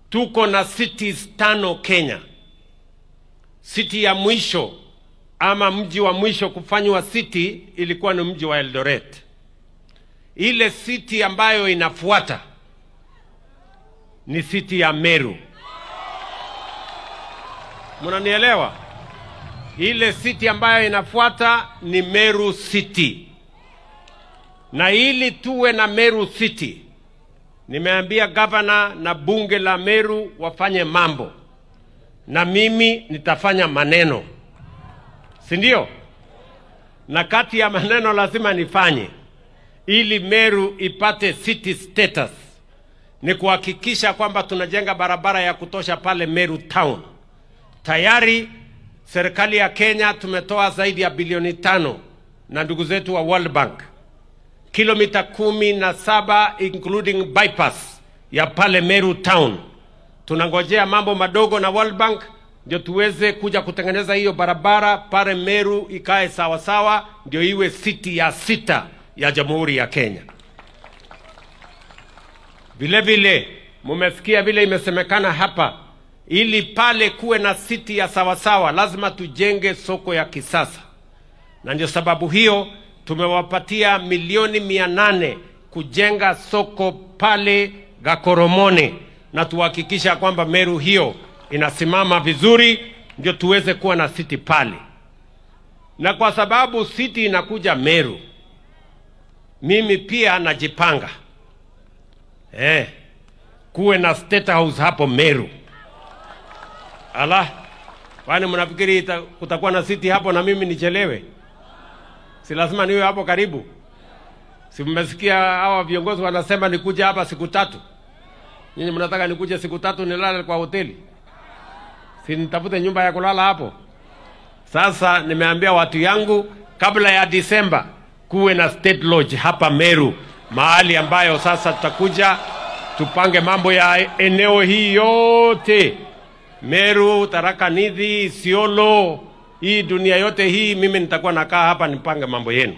tuko na cities 5 Kenya. City ya mwisho ama mji wa mwisho kufanywa city ilikuwa ni mji wa Eldoret. Ile city ambayo inafuata ni city ya Meru. Mnanielewa? Ile city ambayo inafuata ni Meru City. Na ili tuwe na Meru City, nimeambia gavana na bunge la Meru wafanye mambo, na mimi nitafanya maneno, si ndio? Na kati ya maneno lazima nifanye ili Meru ipate city status ni kuhakikisha kwamba tunajenga barabara ya kutosha pale Meru Town. Tayari serikali ya Kenya tumetoa zaidi ya bilioni 5 na ndugu zetu wa World Bank, kilomita 17 including bypass ya pale Meru Town. Tunangojea mambo madogo na World Bank ndio tuweze kuja kutengeneza hiyo barabara pale Meru ikae sawa sawa, ndio iwe city ya 6 ya Jamhuri ya Kenya. Vile vile mumesikia vile imesemekana hapa, ili pale kuwe na city ya sawa sawa lazima tujenge soko ya kisasa. Na ndio sababu hiyo tumewapatia milioni 800 kujenga soko pale Gakoromone, na tuhakikisha kwamba Meru hiyo inasimama vizuri ndio tuweze kuwa na city pale. Na kwa sababu city inakuja Meru, mimi pia najipanga kuwe na State House hapo Meru. Ala, kwani mnafikiri kutakuwa na city hapo na mimi nichelewe? Si lazima niwe hapo karibu? Si mmesikia hawa viongozi wanasema nikuja hapa siku 3? Nyinyi mnataka nikuje siku 3 nilale kwa hoteli? Si nitafute nyumba ya kulala hapo? Sasa nimeambia watu yangu kabla ya Disemba kuwe na State Lodge hapa Meru, mahali ambayo sasa tutakuja tupange mambo ya eneo hii yote. Meru, Tharaka Nithi, Isiolo, hii dunia yote hii mimi nitakuwa nakaa hapa nipange mambo yenu.